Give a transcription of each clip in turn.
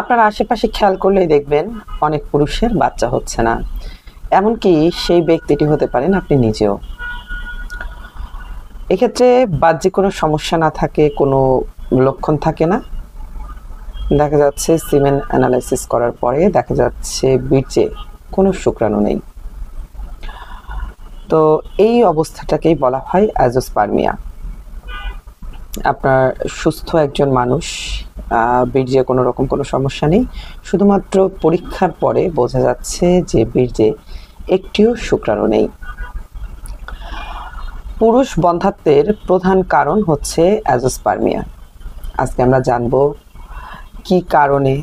আপনার আশেপাশে খেয়াল করলেই দেখবেন অনেক পুরুষের বাচ্চা হচ্ছে না, এমনকি সেই ব্যক্তিটি হতে পারেন আপনি নিজেও। এক্ষেত্রে বাহ্যিক কোনো সমস্যা না থাকে, কোনো লক্ষণ থাকে না, দেখা যাচ্ছে সিমেন অ্যানালাইসিস করার পরে দেখা যাচ্ছে বীর্যে কোনো শুক্রাণু নেই। তো এই অবস্থাটাকেই বলা হয় অ্যাজোস্পার্মিয়া। আপনার সুস্থ একজন মানুষ, বীর্যে কোনো রকম কোনো সমস্যা নেই, শুধুমাত্র পরীক্ষার পরে বোঝা যাচ্ছে যে বীর্যে একটিও শুক্রাণু নেই। পুরুষ বন্ধ্যাত্বের প্রধান কারণ হচ্ছে অ্যাজোস্পার্মিয়া। আজকে আমরা জানব কি কারণে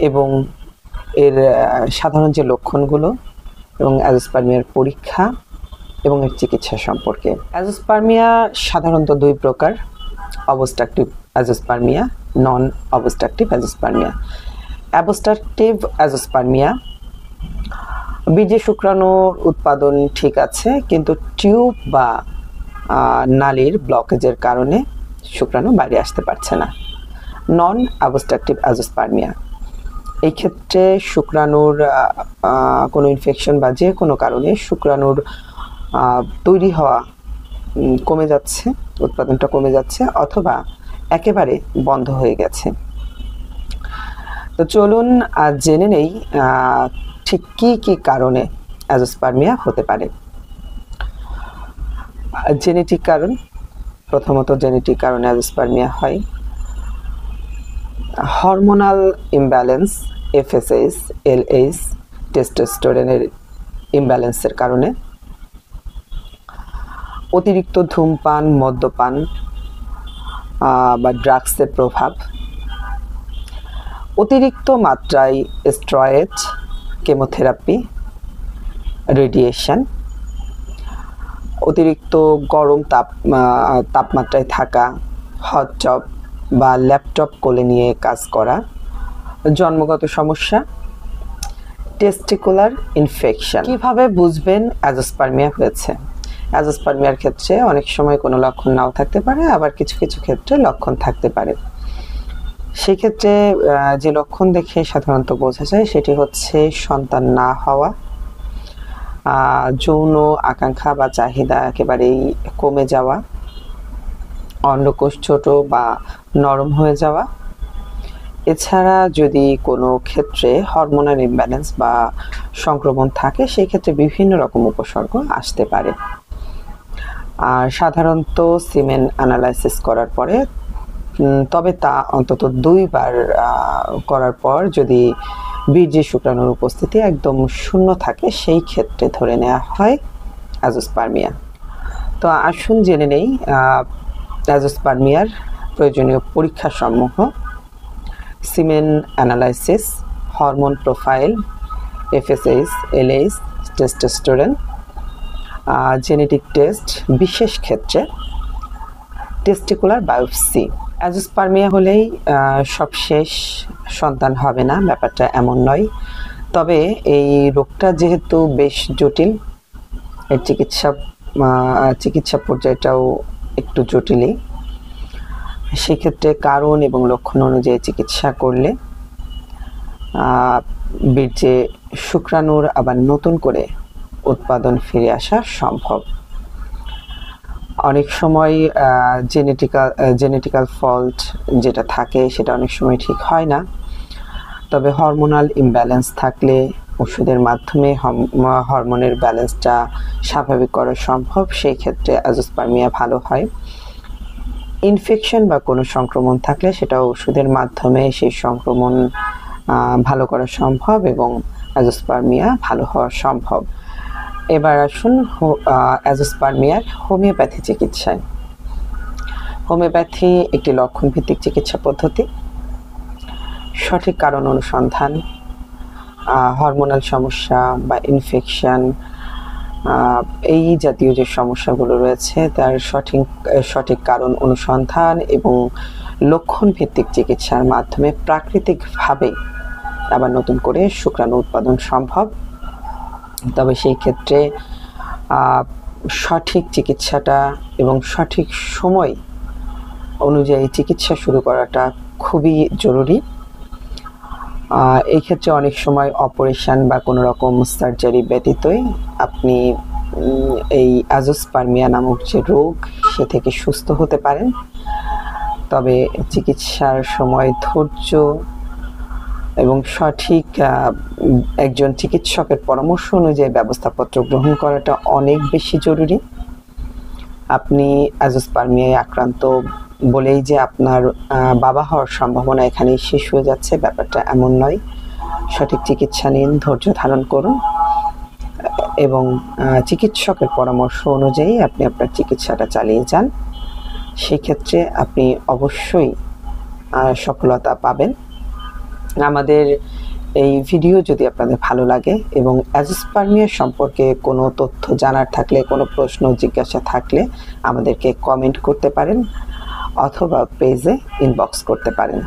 এবং এর সাধারণ যে লক্ষণগুলো এবং অ্যাজোস্পার্মিয়ার পরীক্ষা এবং এর চিকিৎসা সম্পর্কে। অ্যাজোস্পার্মিয়া সাধারণত দুই প্রকার: অবস্ট্রাকটিভ অ্যাজোস্পার্মিয়া, নন অবস্ট্রাকটিভ অ্যাজোস্পার্মিয়া। অবস্ট্রাকটিভ অ্যাজোস্পার্মিয়া, বীর্যে শুক্রাণুর উৎপাদন ঠিক আছে, কিন্তু টিউব বা নালীর ব্লকেজের কারণে শুক্রাণু বাইরে আসতে পারছে না। নন অবস্ট্রাকটিভ অ্যাজোস্পার্মিয়া, এই ক্ষেত্রে শুক্রাণুর কোনো ইনফেকশন বা যে কোনো কারণে শুক্রাণুর তৈরি হওয়া কমে যাচ্ছে, উৎপাদনটা কমে যাচ্ছে, অথবা একেবারে বন্ধ হয়ে গেছে। তো চলুন আজ জেনে নেই ঠিক কি কি কারণে অ্যাজোস্পার্মিয়া হতে পারে। জেনেটিক কারণ, প্রথমত জেনেটিক কারণে অ্যাজোস্পার্মিয়া হয়। হরমোনাল ইমব্যালেন্স, এফএসএইচ, এলএইচ, টেস্টোস্টেরনের ইমব্যালেন্সের কারণে। অতিরিক্ত ধূমপান, মদ্যপান বা ড্রাগসের প্রভাব। অতিরিক্ত মাত্রায় স্টেরয়েড, কেমোথেরাপি, রেডিয়েশন। অতিরিক্ত গরম তাপমাত্রায় থাকা, হট টব বা ল্যাপটপ কোলে নিয়ে কাজ করা। জন্মগত সমস্যা, টেস্টিকুলার ইনফেকশন। কিভাবে বুঝবেন অ্যাজোস্পার্মিয়া হয়েছে? অ্যাজোস্পার্মিয়ার ক্ষেত্রে অনেক সময় কোনো লক্ষণ নাও থাকতে পারে, আবার কিছু কিছু ক্ষেত্রে লক্ষণ থাকতে পারে। সেক্ষেত্রে যে লক্ষণ দেখে সাধারণত বোঝা যায় সেটি হচ্ছে সন্তান না হওয়া, যৌন আকাঙ্ক্ষা বা চাহিদা একেবারেই কমে যাওয়া, অন্ডকোষ ছোট বা নরম হয়ে যাওয়া। এছাড়া যদি কোনো ক্ষেত্রে হরমোনাল ইমব্যালেন্স বা সংক্রমণ থাকে, সেই ক্ষেত্রে বিভিন্ন রকম উপসর্গ আসতে পারে। আর সাধারণত সিমেন অ্যানালাইসিস করার পরে, তবে তা অন্তত 2 বার করার পর যদি বীর্যে শুক্রাণুর উপস্থিতি একদম শূন্য থাকে, সেই ক্ষেত্রে ধরে নেওয়া হয় অ্যাজোস্পার্মিয়া। তো আসুন জেনে নেই অ্যাজোস্পার্মিয়ার প্রয়োজনীয় পরীক্ষাসমূহ। Semen analysis, hormone profile, FSH, LH, testosterone, genetic test, বিশেষ ক্ষেত্রে টেস্টিকুলার বায়োপসি। অ্যাজোস্পার্মিয়া হলেই সবশেষ, সন্তান হবে না, ব্যাপারটা এমন নয়। তবে এই রোগটা যেহেতু বেশ জটিল, এর চিকিৎসা পর্যায়টাও একটু জটিলই। সেক্ষেত্রে কারণ এবং লক্ষণ অনুযায়ী চিকিৎসা করলে বীর্যে শুক্রাণুর আবার নতুন করে উৎপাদন ফিরে আসা সম্ভব। অনেক সময় জেনেটিক্যাল ফল্ট যেটা থাকে সেটা অনেক সময় ঠিক হয় না, তবে হরমোনাল ইমব্যালেন্স থাকলে ওষুধের মাধ্যমে হরমোনের ব্যালেন্সটা স্বাভাবিক করা সম্ভব। সেই ক্ষেত্রে অ্যাজোস্পার্মিয়া ভালো হয়। ইনফেকশন বা কোনো সংক্রমণ থাকলে সেটা ওষুধের মাধ্যমে সেই সংক্রমণ ভালো করা সম্ভব এবং অ্যাজোস্পার্মিয়া ভালো হওয়া সম্ভব। এবার আসুন অ্যাজোস্পার্মিয়ার হোমিওপ্যাথি চিকিৎসায়। হোমিওপ্যাথি একটি লক্ষণভিত্তিক চিকিৎসা পদ্ধতি। সঠিক কারণ অনুসন্ধান, হরমোনাল সমস্যা বা ইনফেকশন, এই জাতীয় যে সমস্যাগুলো রয়েছে তার সঠিক কারণ অনুসন্ধান এবং লক্ষণ ভিত্তিক চিকিৎসার মাধ্যমে প্রাকৃতিকভাবে আবার নতুন করে শুক্রাণু উৎপাদন সম্ভব। তবে সেই ক্ষেত্রে সঠিক চিকিৎসাটা এবং সঠিক সময় অনুযায়ী চিকিৎসা শুরু করাটা খুবই জরুরি। এই ক্ষেত্রে অনেক সময় অপারেশন বা কোনো রকম সার্জারি ব্যতীতই আপনি এই অ্যাজোস্পার্মিয়া নামক যে রোগ সে থেকে সুস্থ হতে পারেন। তবে চিকিৎসার সময় ধৈর্য এবং সঠিক একজন চিকিৎসকের পরামর্শ অনুযায়ী ব্যবস্থাপত্র গ্রহণ করাটা অনেক বেশি জরুরি। আপনি অ্যাজোস্পার্মিয়ায় আক্রান্ত বলেই যে আপনার বাবা হওয়ার সম্ভাবনা এখানেই শেষ হয়ে যাচ্ছে, ব্যাপারটা এমন নয়। সঠিক চিকিৎসা নিন, ধৈর্য ধারণ করুন এবং চিকিৎসকের পরামর্শ অনুযায়ী আপনি আপনার চিকিৎসাটা চালিয়ে যান। সেক্ষেত্রে আপনি অবশ্যই সফলতা পাবেন। আমাদের এই ভিডিও যদি আপনাদের ভালো লাগে এবং অ্যাজোস্পার্মিয়া সম্পর্কে কোনো তথ্য জানার থাকলে, কোনো প্রশ্ন জিজ্ঞাসা থাকলে আমাদেরকে কমেন্ট করতে পারেন অথবা পেজে ইনবক্স করতে পারেন।